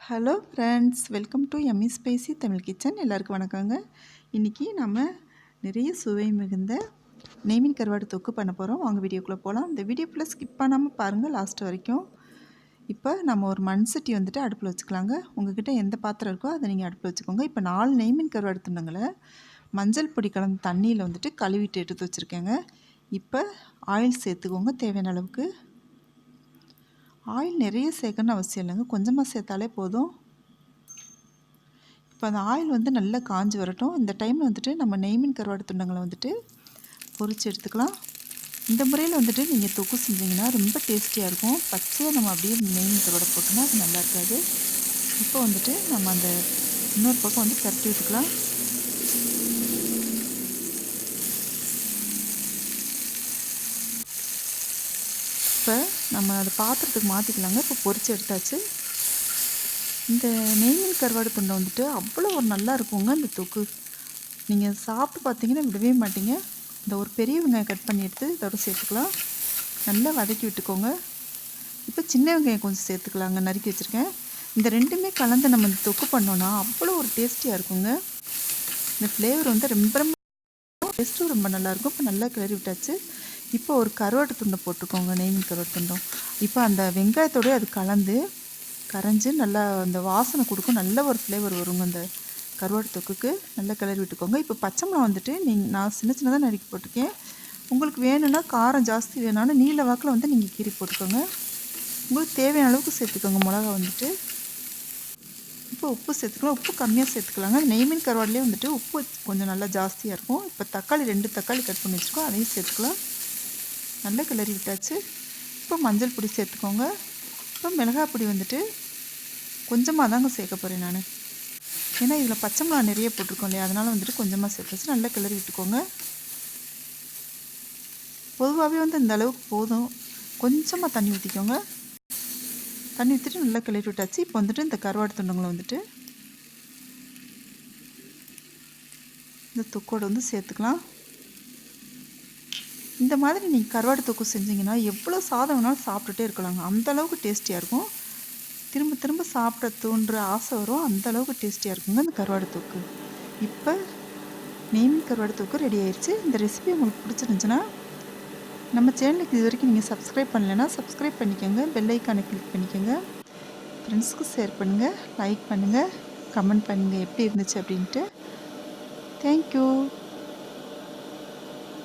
Hello friends, welcome to எம்மி spicy Tamil kitchen. எல்லாருக்கும் வணக்கங்க. இன்றைக்கி நம்ம நிறைய சுவை மிகுந்த நெய்மீன் கருவாடு தொக்கு பண்ண போகிறோம். வாங்க வீடியோக்குள்ளே போகலாம். இந்த வீடியோக்குள்ளே ஸ்கிப் பண்ணாமல் பாருங்கள் லாஸ்ட் வரைக்கும். இப்போ நம்ம ஒரு மண் சட்டி வந்துட்டு அடுப்பில் வச்சுக்கலாங்க. உங்கள்கிட்ட எந்த பாத்திரம் இருக்கோ அதை நீங்கள் அடுப்பில் வச்சுக்கோங்க. இப்போ 4 நெய்மீன் கருவாடு துண்டுங்களை மஞ்சள் பொடி கலந்த தண்ணியில் வந்துட்டு கழுவிட்டு எடுத்து வச்சுருக்கேங்க. இப்போ ஆயில் சேர்த்துக்கோங்க தேவையான அளவுக்கு. ஆயில் நிறைய சேர்க்கணும்னு அவசியம் இல்லைங்க, கொஞ்சமாக சேர்த்தாலே போதும். இப்போ அந்த ஆயில் வந்து நல்லா காஞ்சி வரட்டும். இந்த டைமில் வந்துட்டு நம்ம நெய்மீன் கருவாடு துண்டங்களை வந்துட்டு பொரித்து எடுத்துக்கலாம். இந்த முறையில் வந்துட்டு நீங்கள் தொக்கு செஞ்சிங்கன்னா ரொம்ப டேஸ்டியாக இருக்கும். பச்சையாக நம்ம அப்படியே நெய்மீன் கருவாடை போட்டோம்னா அது நல்லா இருக்காது. இப்போ வந்துட்டு நம்ம அந்த இன்னொரு பக்கம் வந்து பரட்டி விட்டுக்கலாம். இப்போ நம்ம அதை பாத்திரத்துக்கு மாற்றிக்கலாங்க. இப்போ பொரித்து எடுத்தாச்சு. இந்த நெய்மீன் கருவாடு துண்டை வந்துட்டு அவ்வளோ ஒரு நல்லா இருக்குங்க. இந்த தொக்கு நீங்கள் சாப்பிட்டு பார்த்தீங்கன்னா விடவே மாட்டீங்க. இந்த ஒரு பெரிய வெங்காயம் கட் பண்ணி எடுத்து இதோட சேர்த்துக்கலாம். நல்லா வதக்கி விட்டுக்கோங்க. இப்போ சின்ன வெங்காயம் கொஞ்சம் சேர்த்துக்கலாங்க, நறுக்கி வச்சுருக்கேன். இந்த ரெண்டுமே கலந்து நம்ம இந்த தொக்கு பண்ணோன்னா அவ்வளோ ஒரு டேஸ்டியாக இருக்குங்க. இந்த ஃப்ளேவர் வந்து ரொம்ப டேஸ்ட்டும் ரொம்ப நல்லாயிருக்கும். இப்போ நல்லா கிளறி விட்டாச்சு. இப்போ ஒரு கருவாட்டு துண்டை போட்டுக்கோங்க, நெய்மீன் கருவாட்டு துண்டம். இப்போ அந்த வெங்காயத்தோடய அது கரைஞ்சி நல்லா அந்த வாசனை கொடுக்கும். நல்ல ஒரு ஃப்ளேவர் வருங்க அந்த கருவாட்டு தொக்குக்கு. நல்லா கிளறி விட்டுக்கோங்க. இப்போ பச்சை மிளகா வந்துட்டு நான் சின்ன சின்னதாக நறுக்கி போட்டிருக்கேன். உங்களுக்கு வேணும்னா காரம் ஜாஸ்தி வேணாலும் நீல வாக்கில் வந்து நீங்கள் கீறி போட்டுக்கோங்க. உங்களுக்கு தேவையான அளவுக்கு சேர்த்துக்கோங்க மிளகா வந்துட்டு. இப்போ உப்பு சேர்த்துக்கலாம். உப்பு கம்மியாக சேர்த்துக்கலாங்க. நெய்மீன் கருவாடுலேயே வந்துட்டு உப்பு கொஞ்சம் நல்லா ஜாஸ்தியாக இருக்கும். இப்போ தக்காளி 2 தக்காளி கட் பண்ணி வச்சுருக்கோம், அதையும் சேர்த்துக்கலாம். நல்லா கிளறி விட்டாச்சு. இப்போ மஞ்சள் பொடி சேர்த்துக்கோங்க. இப்போ மிளகாய் பொடி வந்துட்டு கொஞ்சமாக தாங்க சேர்க்க போகிறேன் நான். ஏன்னா இதில் பச்சை மிளகா நிறைய போட்டிருக்கோம் இல்லையா, அதனால் வந்துட்டு கொஞ்சமாக சேர்த்துச்சு. நல்லா கிளறி விட்டுக்கோங்க. பொதுவாகவே வந்து இந்த அளவுக்கு போதும். கொஞ்சமாக தண்ணி ஊற்றிக்கோங்க. தண்ணி ஊற்றிட்டு நல்லா கிளறி விட்டாச்சு. இப்போ வந்துட்டு இந்த கருவாடு துண்டங்களை வந்துட்டு இந்த தொக்கோடு வந்து சேர்த்துக்கலாம். இந்த மாதிரி நீங்கள் கருவாடு தொக்கு செஞ்சிங்கன்னா எவ்வளோ சாதம் வேணாலும் சாப்பிட்டுட்டே இருக்கலாங்க. அந்தளவுக்கு டேஸ்டியாக இருக்கும். திரும்ப திரும்ப சாப்பிட தோன்ற ஆசை வரும். அந்தளவுக்கு டேஸ்டியாக இருக்குங்க இந்த கருவாடு தொக்கு. இப்போ நெய்மீன் கருவாடு தொக்கு ரெடி ஆயிடுச்சு. இந்த ரெசிபி உங்களுக்கு பிடிச்சிருந்துச்சுன்னா நம்ம சேனலுக்கு இது வரைக்கும் நீங்கள் சப்ஸ்கிரைப் பண்ணலைன்னா சப்ஸ்கிரைப் பண்ணிக்கோங்க. பெல் ஐக்கானை கிளிக் பண்ணிக்கோங்க. ஃப்ரெண்ட்ஸுக்கு ஷேர் பண்ணுங்கள், லைக் பண்ணுங்கள், கமெண்ட் பண்ணுங்கள் எப்படி இருந்துச்சு அப்படின்ட்டு. தேங்க்யூ.